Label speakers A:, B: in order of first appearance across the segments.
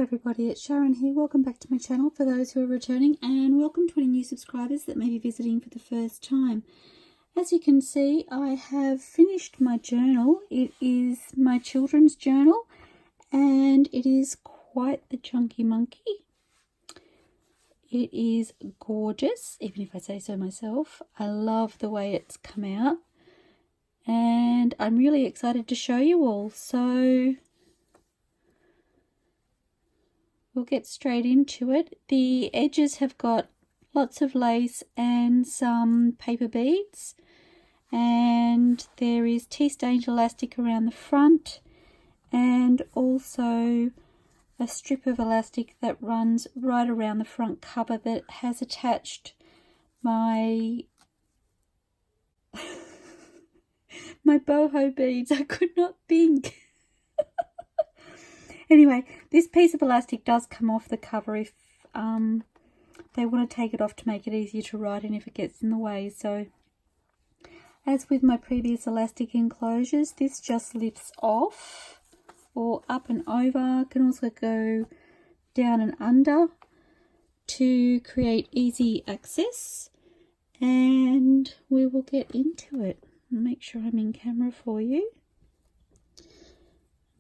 A: everybody, it's Sharon here. Welcome back to my channel for those who are returning, and welcome to any new subscribers that may be visiting for the first time. As you can see, I have finished my journal. It is my children's journal and it is quite the chunky monkey. It is gorgeous, even if I say so myself. I love the way it's come out and I'm really excited to show you all. So we'll get straight into it. The edges have got lots of lace and some paper beads, and there is tea stained elastic around the front and also a strip of elastic that runs right around the front cover that has attached my my boho beads. I could not think. Anyway, this piece of elastic does come off the cover if they want to take it off to make it easier to write in if it gets in the way. So, as with my previous elastic enclosures, this just lifts off or up and over. Can also go down and under to create easy access. And we will get into it. Make sure I'm in camera for you.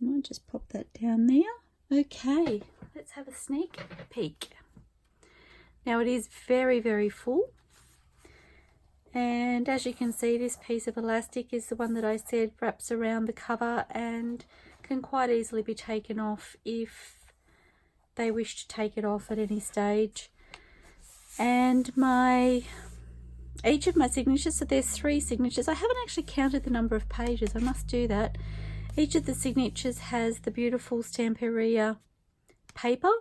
A: I might just pop that down there. Okay, let's have a sneak peek. Now it is very, very full. And as you can see, this piece of elastic is the one that I said wraps around the cover and can quite easily be taken off if they wish to take it off at any stage. And each of my signatures, so there's 3 signatures. I haven't actually counted the number of pages. I must do that. Each of the signatures has the beautiful Stamperia paper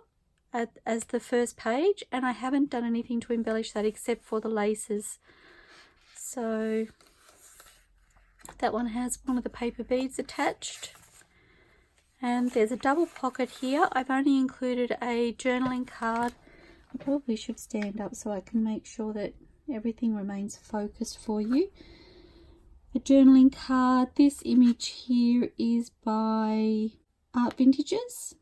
A: as the first page, and I haven't done anything to embellish that except for the laces. So that one has one of the paper beads attached, and there's a double pocket here. I've only included a journaling card. I probably should stand up so I can make sure that everything remains focused for you. A journaling card. This image here is by ArtVintages,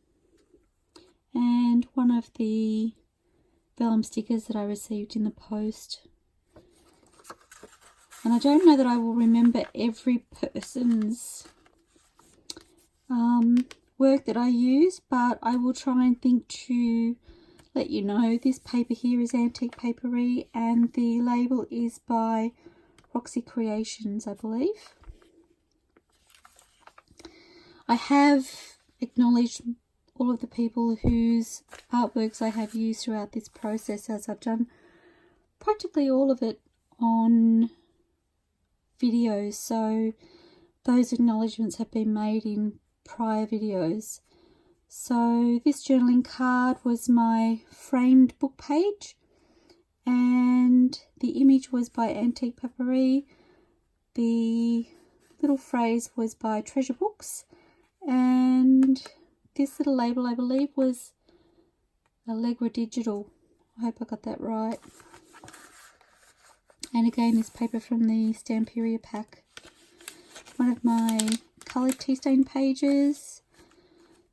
A: and one of the vellum stickers that I received in the post. And I don't know that I will remember every person's work that I use, but I will try and think to let you know. This paper here is AntiquePaperie and the label is by Roxy Creations, I believe. I have acknowledged all of the people whose artworks I have used throughout this process, as I've done practically all of it on videos, so those acknowledgements have been made in prior videos. So this journaling card was my framed book page, and the image was by AntiquePaperie. The little phrase was by Treasure Books, and this little label I believe was Allegra Digital. I hope I got that right. And again, this paper from the Stamperia pack. One of my coloured tea stain pages.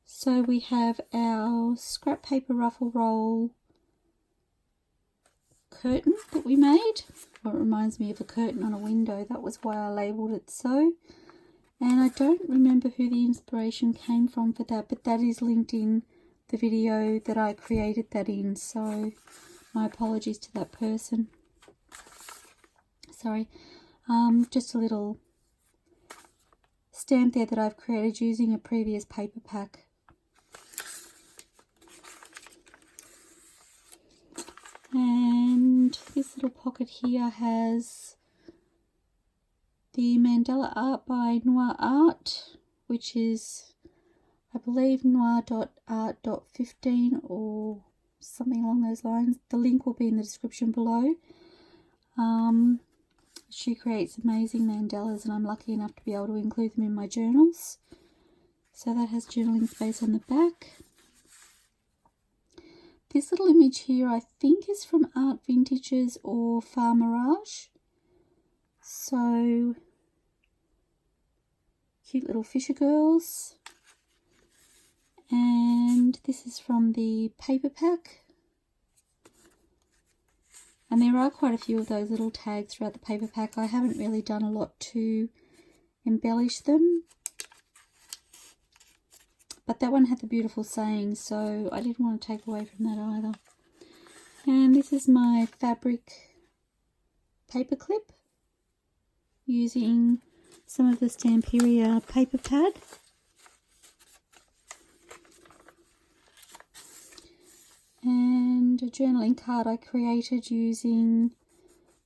A: So we have our scrap paper ruffle roll curtain that we made. Well, it reminds me of a curtain on a window. That was why I labelled it so. And I don't remember who the inspiration came from for that, but that is linked in the video that I created that in. So my apologies to that person. Sorry. Just a little stamp there that I've created using a previous paper pack. And this little pocket here has the mandala art by Noir Art, which is, I believe, noir.art.15 or something along those lines. The link will be in the description below. She creates amazing mandalas, and I'm lucky enough to be able to include them in my journals. So that has journaling space on the back. This little image here I think is from ArtVintages or FarMirage. So cute little fisher girls. And this is from the paper pack. And there are quite a few of those little tags throughout the paper pack. I haven't really done a lot to embellish them. But that one had the beautiful saying, so I didn't want to take away from that either. And this is my fabric paper clip using some of the Stamperia paper pad. And a journaling card I created using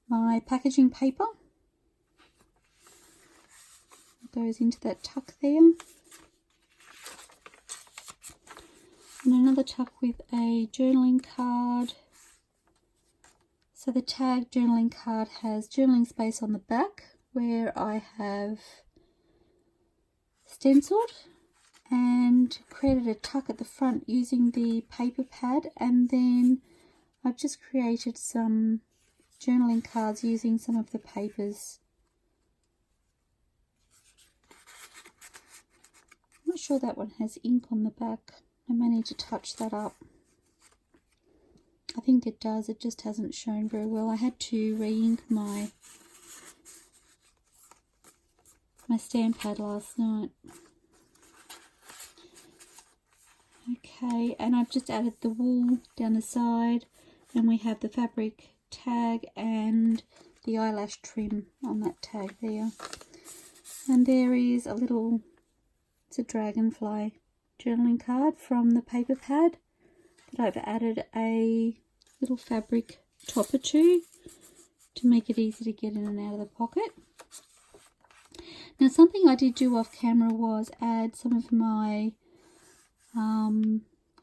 A: my packaging paper. It goes into that tuck there. And another tuck with a journaling card. So the tag journaling card has journaling space on the back where I have stenciled and created a tuck at the front using the paper pad, and then I've just created some journaling cards using some of the papers. I'm not sure that one has ink on the back. I may need to touch that up. I think it does, it just hasn't shown very well. I had to re-ink my stamp pad last night. Okay, and I've just added the wool down the side, and we have the fabric tag and the eyelash trim on that tag there. And there is a little, it's a dragonfly journaling card from the paper pad that I've added a little fabric topper to make it easy to get in and out of the pocket. Now, something I did do off camera was add some of my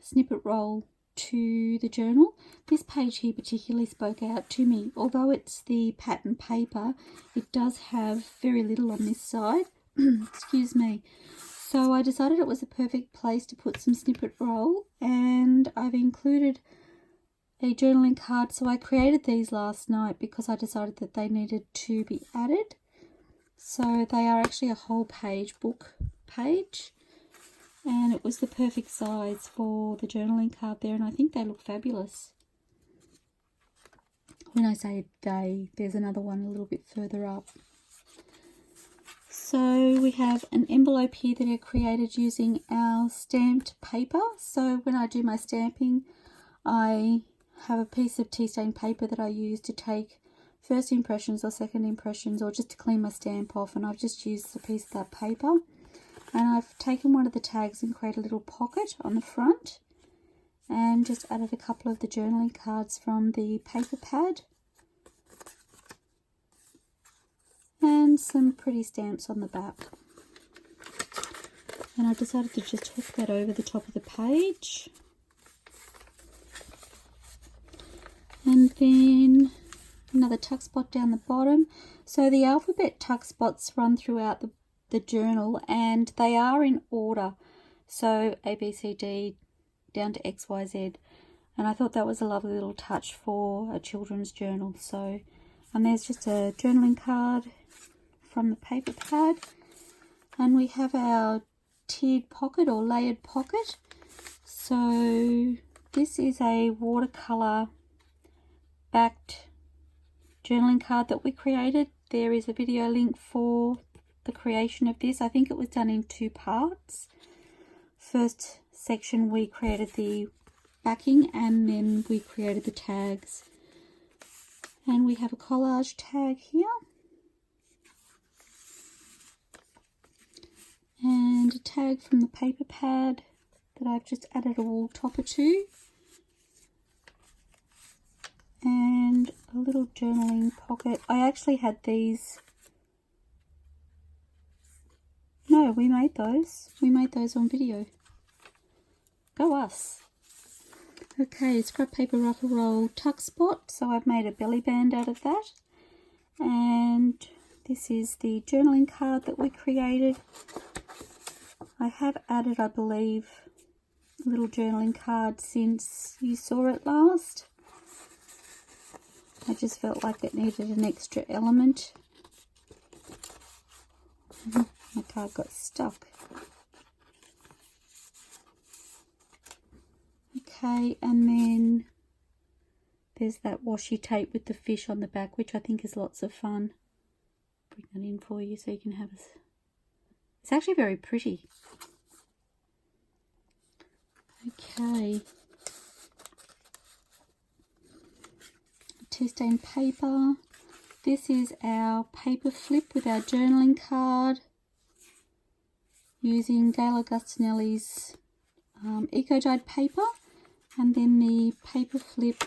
A: snippet roll to the journal. This page here particularly spoke out to me. Although it's the pattern paper, it does have very little on this side. Excuse me. So I decided it was a perfect place to put some snippet roll, and I've included a journaling card. So I created these last night because I decided that they needed to be added. So they are actually a whole page book page, and it was the perfect size for the journaling card there, and I think they look fabulous. When I say they, there's another one a little bit further up. So we have an envelope here that I created using our stamped paper. So when I do my stamping, I have a piece of tea stain paper that I use to take first impressions or second impressions, or just to clean my stamp off, and I've just used a piece of that paper. And I've taken one of the tags and created a little pocket on the front, and just added a couple of the journaling cards from the paper pad, and some pretty stamps on the back. And I decided to just hook that over the top of the page. And then another tuck spot down the bottom. So the alphabet tuck spots run throughout the journal, and they are in order. So A, B, C, D down to X, Y, Z. And I thought that was a lovely little touch for a children's journal. So, and there's just a journaling card from the paper pad. And we have our tiered pocket or layered pocket. So this is a watercolor backed journaling card that we created. There is a video link for the creation of this. I think it was done in 2 parts. First section we created the backing, and then we created the tags. And we have a collage tag here. And a tag from the paper pad that I've just added a wool topper to. And a little journaling pocket. I actually had these. No, we made those. We made those on video. Go us. Okay, scrap paper ruffle roll tuck spot. So I've made a belly band out of that. And this is the journaling card that we created. I have added, I believe, a little journaling card since you saw it last. I just felt like it needed an extra element. My card got stuck. Okay, and then there's that washi tape with the fish on the back, which I think is lots of fun. Bring that in for you so you can have a... It's actually very pretty. Okay. Tea stain paper. This is our paper flip with our journaling card using Gayle Agostinelli's eco-dyed paper, and then the paper flip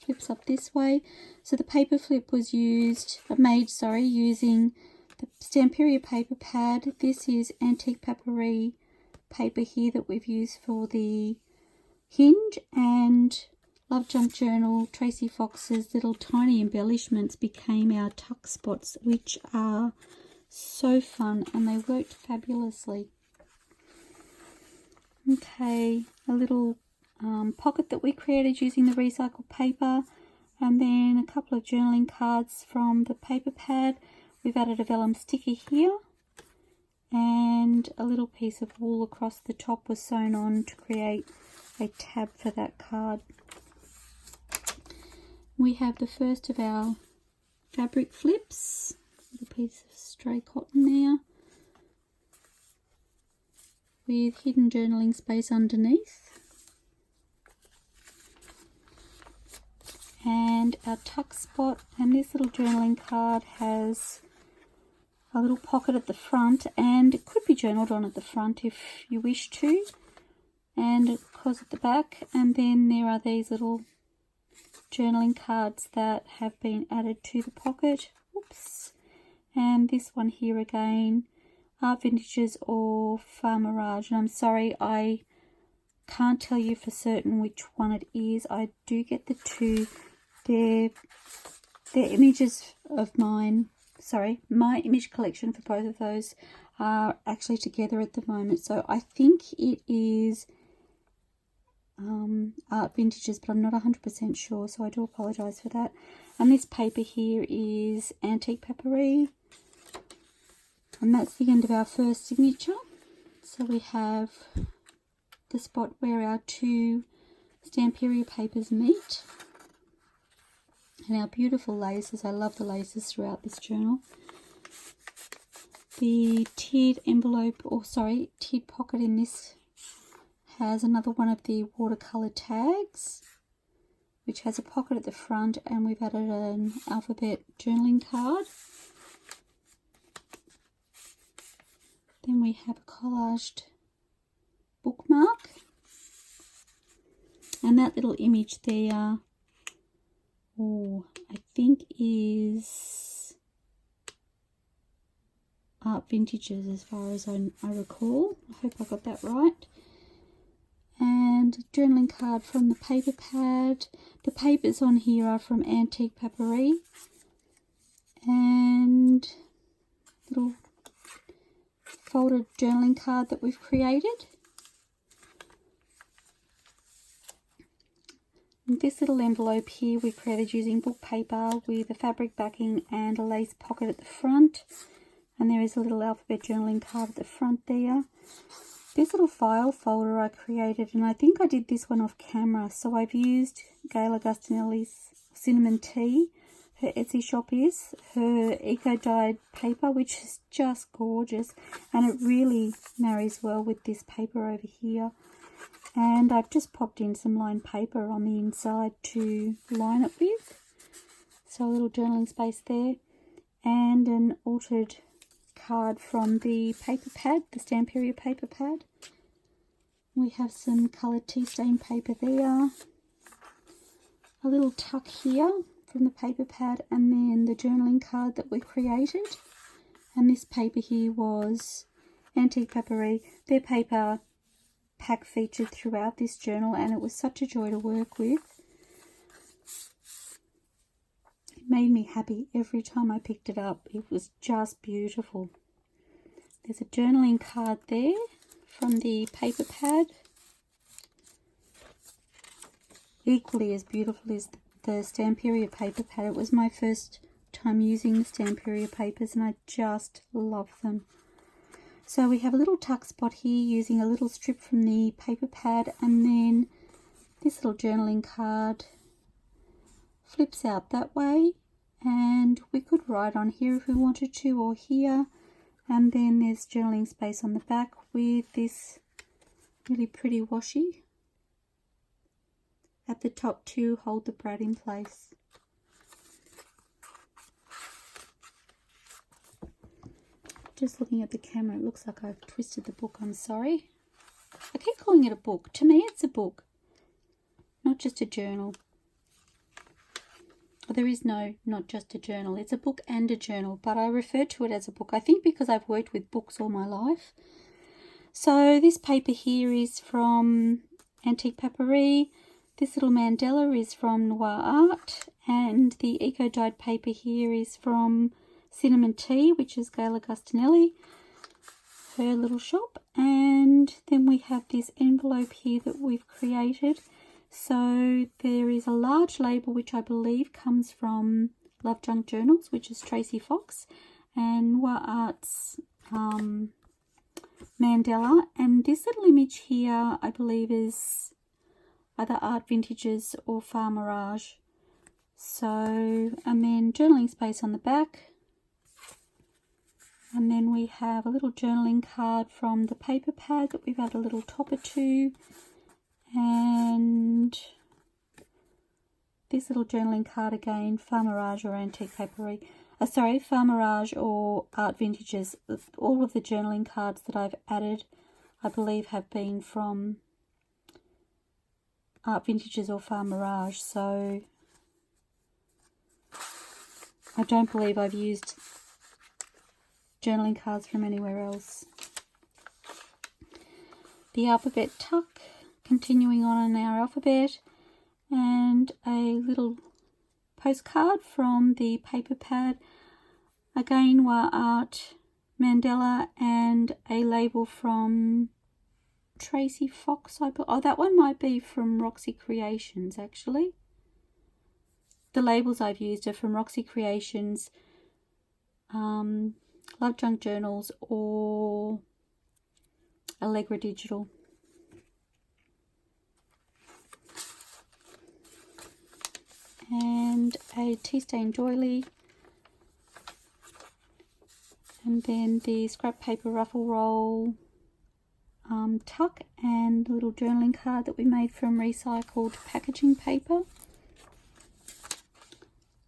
A: flips up this way. So the paper flip was made using the Stamperia paper pad. This is AntiquePaperie paper here that we've used for the hinge, and LoveJunk Journal, Tracie Fox's little tiny embellishments became our tuck spots, which are so fun and they worked fabulously. Okay, a little pocket that we created using the recycled paper, and then a couple of journaling cards from the paper pad. We've added a vellum sticker here, and a little piece of wool across the top was sewn on to create a tab for that card. We have the first of our fabric flips, a little piece of stray cotton there, with hidden journaling space underneath. And our tuck spot, and this little journaling card has a little pocket at the front, and it could be journaled on at the front if you wish to, and it goes at the back. And then there are these little journaling cards that have been added to the pocket. Oops. And this one here again, ArtVintages or FarMirage, and I'm sorry I can't tell you for certain which one it is. I do get the two. They're images of mine. Sorry, my image collection for both of those are actually together at the moment. So I think it is ArtVintages, but I'm not 100% sure, so I do apologise for that. And this paper here is AntiquePaperie, and that's the end of our first signature. So we have the spot where our two Stamperia papers meet, and our beautiful laces. I love the laces throughout this journal. The tiered envelope, or sorry, tiered pocket in this has another one of the watercolour tags, which has a pocket at the front, and we've added an alphabet journaling card. Then we have a collaged bookmark, and that little image there, I think is ArtVintages as far as I recall. I hope I got that right. And a journaling card from the paper pad. The papers on here are from AntiquePaperie, and little folded journaling card that we've created. And this little envelope here we created using book paper with a fabric backing and a lace pocket at the front, and there is a little alphabet journaling card at the front there. This little file folder I created, and I think I did this one off camera, so I've used Gayle Agostinelli's CinnamonT, her Etsy shop is, her eco-dyed paper, which is just gorgeous, and it really marries well with this paper over here. And I've just popped in some lined paper on the inside to line it with, so a little journaling space there, and an altered card from the paper pad, the Stamperia paper pad. We have some coloured tea stain paper there, a little tuck here from the paper pad, and then the journaling card that we created. And this paper here was AntiquePaperie. Their paper pack featured throughout this journal, and it was such a joy to work with. It made me happy every time I picked it up. It was just beautiful. There's a journaling card there from the paper pad, equally as beautiful as the Stamperia paper pad. It was my first time using the Stamperia papers, and I just love them. So we have a little tuck spot here using a little strip from the paper pad, and then this little journaling card flips out that way, and we could write on here if we wanted to, or here, and then there's journaling space on the back with this really pretty washi at the top to hold the brad in place. Just looking at the camera, it looks like I've twisted the book, I'm sorry. I keep calling it a book. To me it's a book, not just a journal. There is not just a journal. It's a book and a journal, but I refer to it as a book, I think, because I've worked with books all my life. So this paper here is from AntiquePaperie. This little mandala is from Noir Art, and the eco-dyed paper here is from CinnamonT, which is Gayle Agostinelli, her little shop. And then we have this envelope here that we've created. So there is a large label which I believe comes from LoveJunk Journals, which is Tracie Fox, and Noir Art's mandala. And this little image here I believe is either ArtVintages or FarMirage. So, and then journaling space on the back. And then we have a little journaling card from the paper pad that we've added a little topper to. And this little journaling card again, FarMirage or AntiquePaperie. FarMirage or ArtVintages. All of the journaling cards that I've added, I believe, have been from ArtVintages or FarMirage. So I don't believe I've used journaling cards from anywhere else. The alphabet tuck, continuing on in our alphabet, and a little postcard from the paper pad, again Noir Art mandala, and a label from Tracie Fox. Oh, that one might be from Roxy Creations actually. The labels I've used are from Roxy Creations, LoveJunk Journals, or Allegra Digital. And a tea stain doily, and then the scrap paper ruffle roll tuck, and a little journaling card that we made from recycled packaging paper.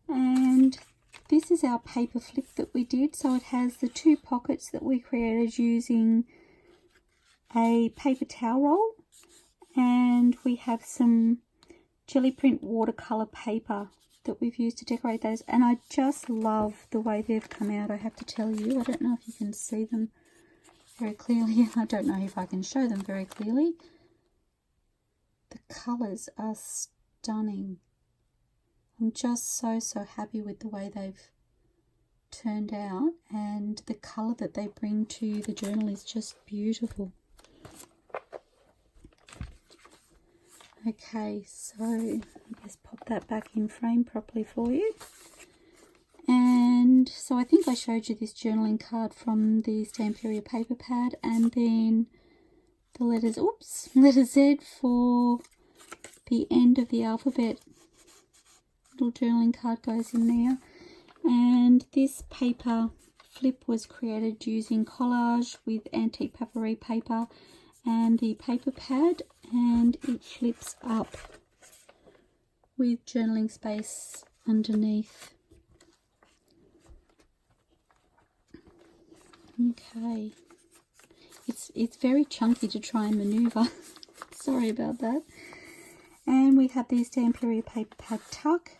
A: And this is our paper flip that we did. So it has the two pockets that we created using a paper towel roll, and we have some jelly print watercolor paper that we've used to decorate those, and I just love the way they've come out, I have to tell you. I don't know if you can see them very clearly. I don't know if I can show them very clearly. The colors are stunning. I'm just so happy with the way they've turned out, and the color that they bring to the journal is just beautiful. Okay, so I'll just pop that back in frame properly for you. And so I think I showed you this journaling card from the Stamperia paper pad, and then the letters, letter Z for the end of the alphabet. Little journaling card goes in there. And this paper flip was created using collage with AntiquePaperie paper and the paper pad, and it flips up with journaling space underneath. Okay, it's very chunky to try and maneuver. Sorry about that. And we have the Stamperia paper pad tuck,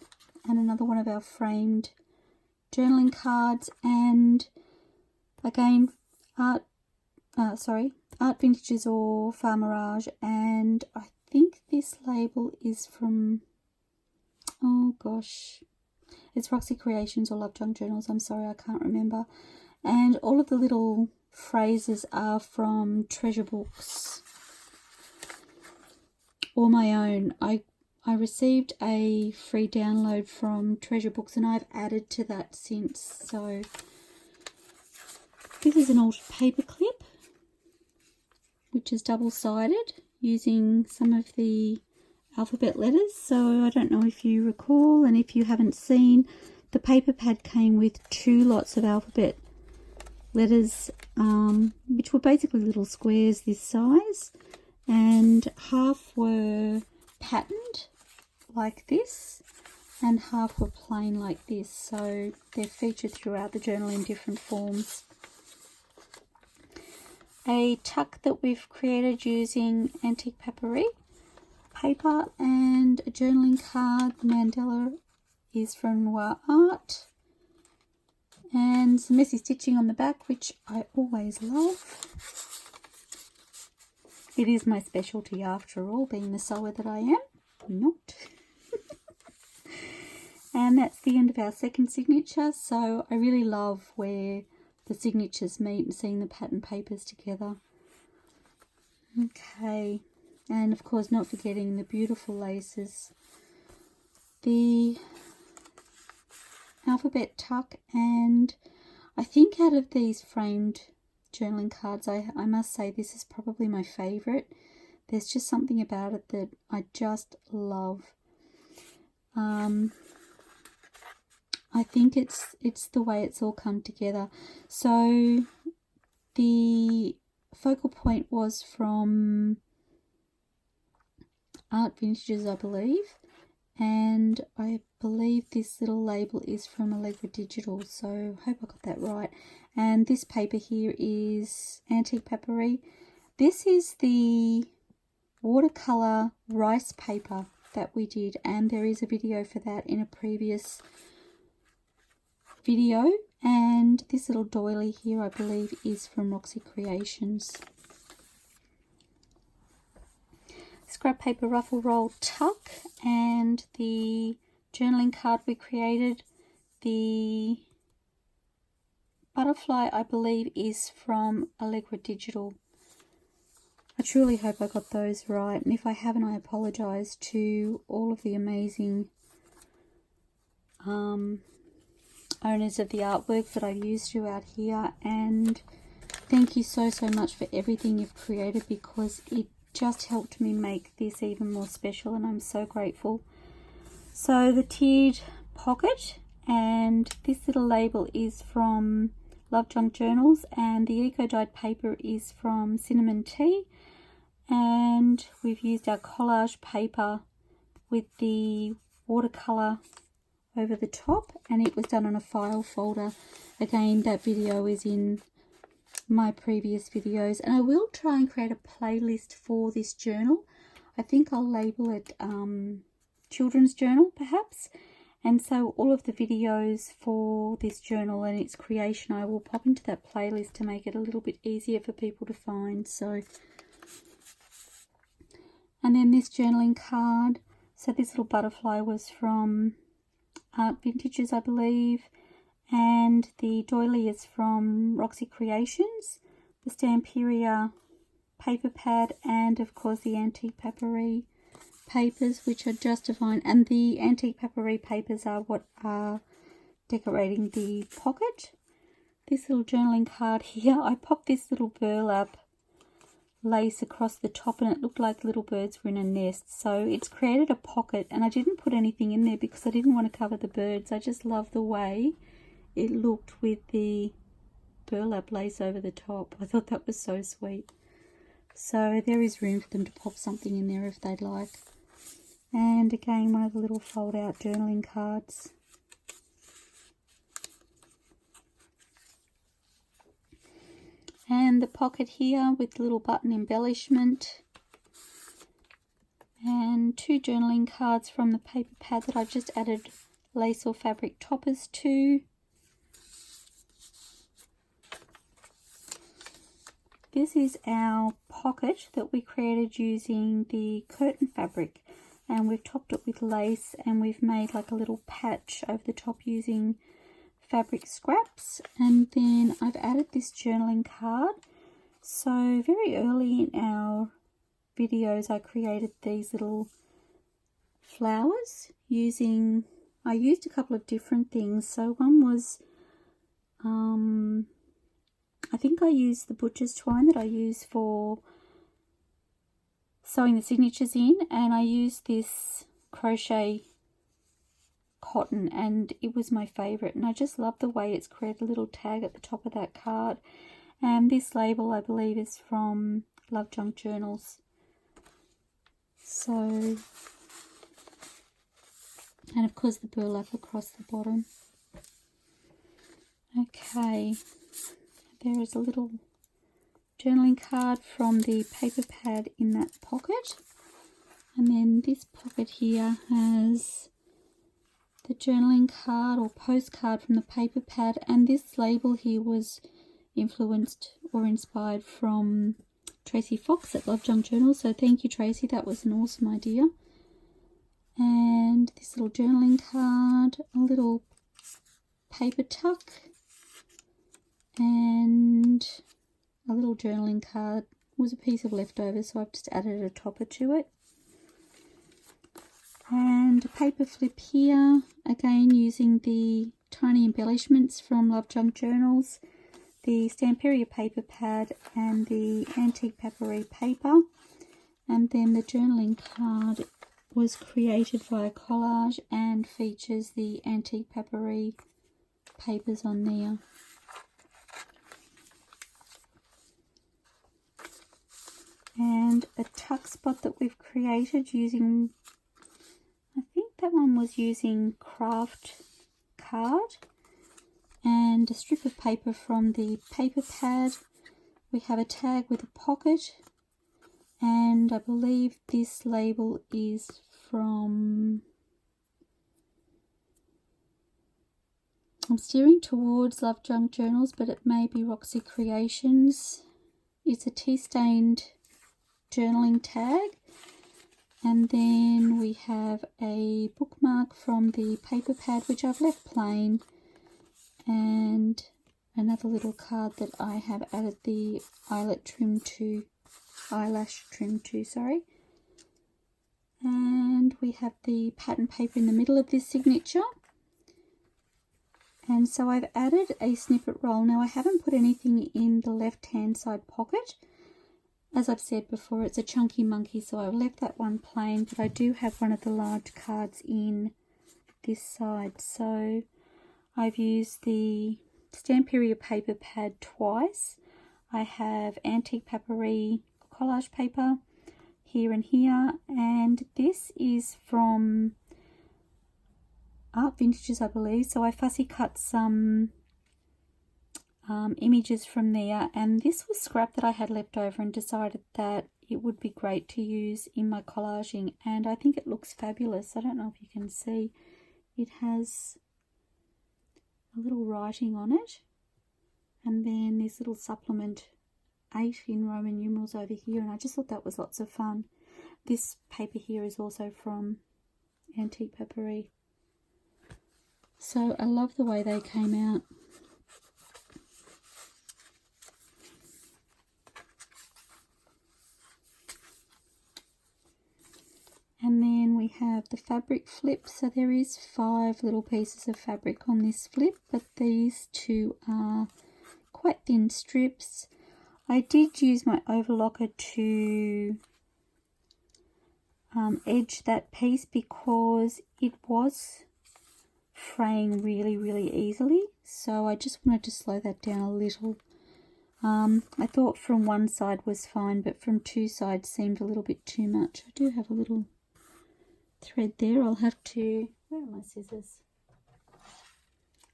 A: and another one of our framed journaling cards, and again ArtVintages or FarMirage, and I think this label is from, oh gosh, it's Roxy Creations or LoveJunk Journals. I'm sorry, I can't remember. And all of the little phrases are from treasure books or my own. I received a free download from treasure books, and I've added to that since. So this is an old paper clip, which is double-sided, using some of the alphabet letters. So I don't know if you recall, and if you haven't seen, the paper pad came with 2 lots of alphabet letters, which were basically little squares this size, and half were patterned like this and half were plain like this, so they're featured throughout the journal in different forms. A tuck that we've created using AntiquePaperie paper, and a journaling card. The mandala is from Noir Art, and some messy stitching on the back, which I always love. It is my specialty after all, being the sewer that I am. Not. And that's the end of our second signature. So I really love where the signatures meet and seeing the pattern papers together. Okay, and of course not forgetting the beautiful laces, the alphabet tuck, and I think out of these framed journaling cards, I must say this is probably my favourite. There's just something about it that I just love. I think it's the way it's all come together. So the focal point was from ArtVintages, I believe, and I believe this little label is from Allegra Digital, so I hope I got that right. And this paper here is AntiquePaperie. This is the watercolor rice paper that we did, and there is a video for that in a previous video. And this little doily here, I believe, is from Roxy Creations. Scrap paper ruffle roll tuck, and the journaling card we created. The butterfly, I believe, is from Allegra Digital. I truly hope I got those right, and if I haven't, I apologise to all of the amazing owners of the artwork that I've used throughout here, and thank you so much for everything you've created, because it just helped me make this even more special, and I'm so grateful. So the tiered pocket, and this little label is from LoveJunk Journals, and the eco dyed paper is from CinnamonT, and we've used our collage paper with the watercolor over the top, and it was done on a file folder. Again, that video is in my previous videos, and I will try and create a playlist for this journal. I think I'll label it children's journal perhaps, and so all of the videos for this journal and its creation I will pop into that playlist to make it a little bit easier for people to find. So, and then this journaling card, so this little butterfly was from ArtVintages, I believe, and the doily is from Roxy Creations, the Stamperia paper pad, and of course the AntiquePaperie papers, which are just divine. And the AntiquePaperie papers are what are decorating the pocket. This little journaling card here, I popped this little burlap lace across the top, and it looked like little birds were in a nest, so it's created a pocket, and I didn't put anything in there because I didn't want to cover the birds. I just love the way it looked with the burlap lace over the top. I thought that was so sweet. So there is room for them to pop something in there if they'd like. And again, one of the little fold out journaling cards. And the pocket here with little button embellishment, and 2 journaling cards from the paper pad that I've just added lace or fabric toppers to. This is our pocket that we created using the curtain fabric, and we've topped it with lace, and we've made like a little patch over the top using fabric scraps. And then I've added this journaling card. So very early in our videos I created these little flowers using, I used a couple of different things. So one was I think I used the butcher's twine that I use for sewing the signatures in, and I used this crochet cotton and it was my favorite, and I just love the way it's created a little tag at the top of that card. And this label I believe is from LoveJunk Journals. So, and of course the burlap across the bottom. Okay, there is a little journaling card from the paper pad in that pocket, and then this pocket here has the journaling card or postcard from the paper pad, and this label here was influenced or inspired from Tracie Fox at LoveJunk Journals, so thank you Tracie, that was an awesome idea. And this little journaling card, a little paper tuck, and a little journaling card. It was a piece of leftovers, so I've just added a topper to it. And a paper flip here, again using the tiny embellishments from LoveJunk Journals, the Stamperia paper pad and the AntiquePaperie paper. And then the journaling card was created via collage and features the AntiquePaperie papers on there. And a tuck spot that we've created using, I think that one was using craft card, and a strip of paper from the paper pad. We have a tag with a pocket, and I believe this label is from, I'm steering towards LoveJunk Journals, but it may be Roxy Creations. It's a tea-stained journaling tag. And then we have a bookmark from the paper pad, which I've left plain, and another little card that I have added the eyelash trim to, sorry. And we have the pattern paper in the middle of this signature. And so I've added a snippet roll. Now I haven't put anything in the left-hand side pocket. As I've said before, it's a chunky monkey, so I've left that one plain, but I do have one of the large cards in this side. So I've used the Stamperia paper pad twice. I have AntiquePaperie collage paper here and here, and this is from ArtVintages, I believe. So I fussy cut some images from there, and this was scrap that I had left over and decided that it would be great to use in my collaging, and I think it looks fabulous. I don't know if you can see, it has a little writing on it, and then this little supplement 8 in Roman numerals over here, and I just thought that was lots of fun. This paper here is also from AntiquePaperie, so I love the way they came out. And then we have the fabric flip. So there is 5 little pieces of fabric on this flip, but these 2 are quite thin strips. I did use my overlocker to edge that piece because it was fraying really easily. So I just wanted to slow that down a little. I thought from one side was fine, but from 2 sides seemed a little bit too much. I do have a little thread there. I'll have to, where are my scissors?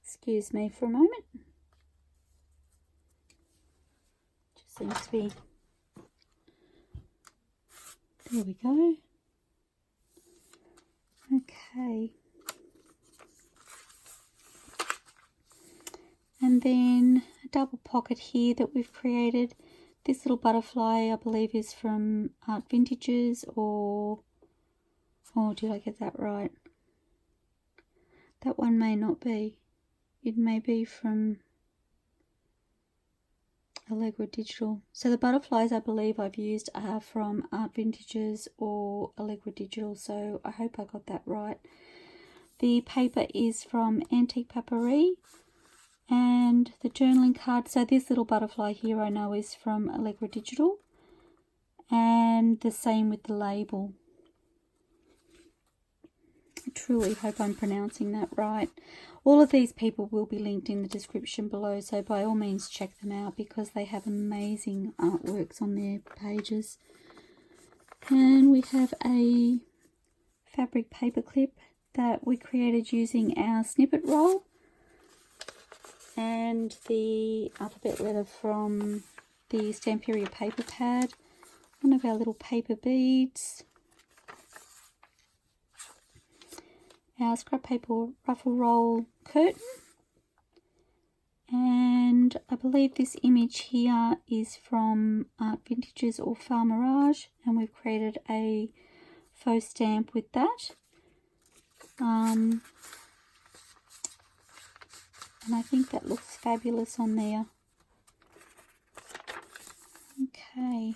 A: Excuse me for a moment. Just seems to be, there we go. Okay. And then a double pocket here that we've created. This little butterfly I believe is from ArtVintages, or, oh, did I get that right? That one may not be. It may be from Allegra Digital. So the butterflies I believe I've used are from ArtVintages or Allegra Digital, so I hope I got that right. The paper is from AntiquePaperie, and the journaling card, so this little butterfly here I know is from Allegra Digital, and the same with the label. I truly hope I'm pronouncing that right. All of these people will be linked in the description below, so by all means check them out because they have amazing artworks on their pages. And we have a fabric paper clip that we created using our snippet roll, and the alphabet letter from the Stamperia paper pad, one of our little paper beads, our scrap paper ruffle roll curtain, and I believe this image here is from ArtVintages or FarMirage, and we've created a faux stamp with that. And I think that looks fabulous on there. Okay.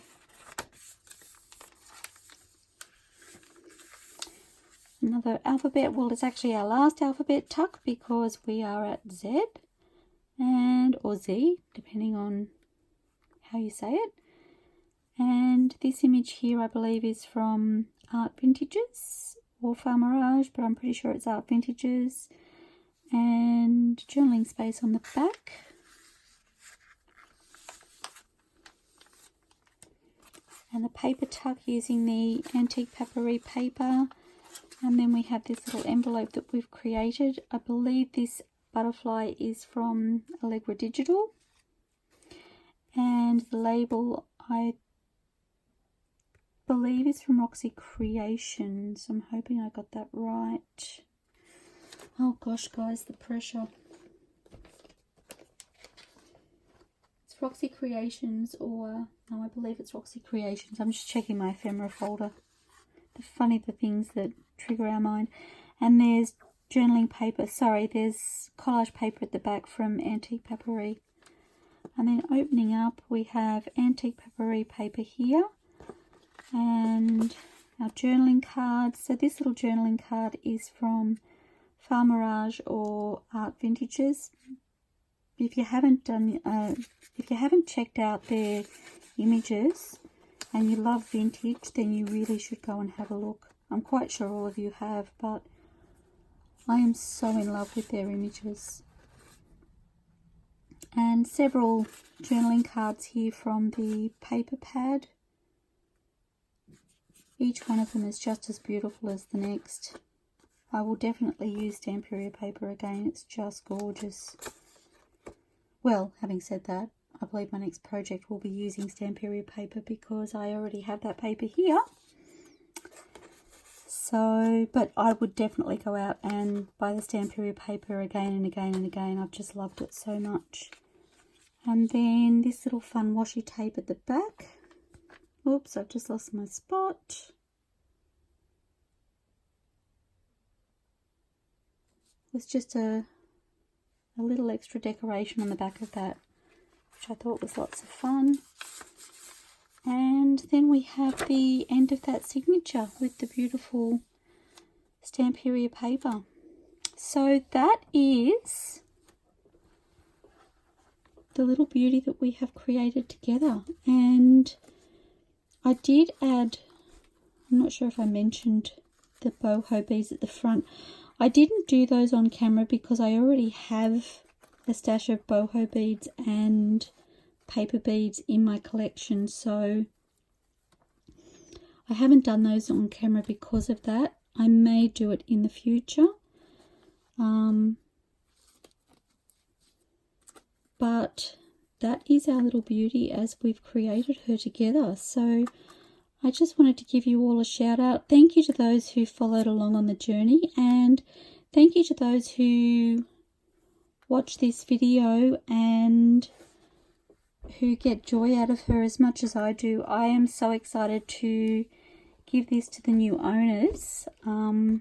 A: Another alphabet. Well, it's actually our last alphabet tuck because we are at Z or Z, depending on how you say it. And this image here, I believe, is from ArtVintages or FarMirage, but I'm pretty sure it's ArtVintages. And journaling space on the back. And the paper tuck using the AntiquePaperie paper. And then we have this little envelope that we've created. I believe this butterfly is from Allegra Digital. And the label, I believe, is from Roxy Creations. I'm hoping I got that right. Oh gosh, guys, the pressure. It's Roxy Creations, or no, I believe it's Roxy Creations. I'm just checking my ephemera folder. The things that trigger our mind. And there's journaling paper. Sorry, there's collage paper at the back from AntiquePaperie. And then opening up, we have AntiquePaperie paper here. And our journaling cards. So this little journaling card is from FarMirage or ArtVintages. If you haven't checked out their images and you love vintage, then you really should go and have a look. I'm quite sure all of you have, but I am so in love with their images. And several journaling cards here from the paper pad. Each one of them is just as beautiful as the next. I will definitely use Stamperia paper again. It's just gorgeous. Well, having said that, I believe my next project will be using Stamperia paper because I already have that paper here. So, but I would definitely go out and buy the Stamperia paper again and again and again. I've just loved it so much. And then this little fun washi tape at the back. Oops, I've just lost my spot. It's just a little extra decoration on the back of that, which I thought was lots of fun. And then we have the end of that signature with the beautiful Stamperia paper. So that is the little beauty that we have created together. And I did add, I'm not sure if I mentioned the boho beads at the front. I didn't do those on camera because I already have a stash of boho beads and paper beads in my collection, so I haven't done those on camera because of that. I may do it in the future, but that is our little beauty as we've created her together. So I just wanted to give you all a shout out. Thank you to those who followed along on the journey, and thank you to those who watch this video and who get joy out of her as much as I do. I am so excited to give this to the new owners. I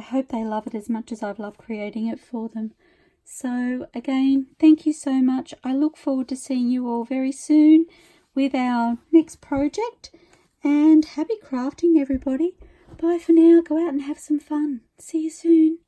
A: hope they love it as much as I've loved creating it for them. So again, thank you so much. I look forward to seeing you all very soon with our next project, and happy crafting, everybody. Bye for now. Go out and have some fun. See you soon.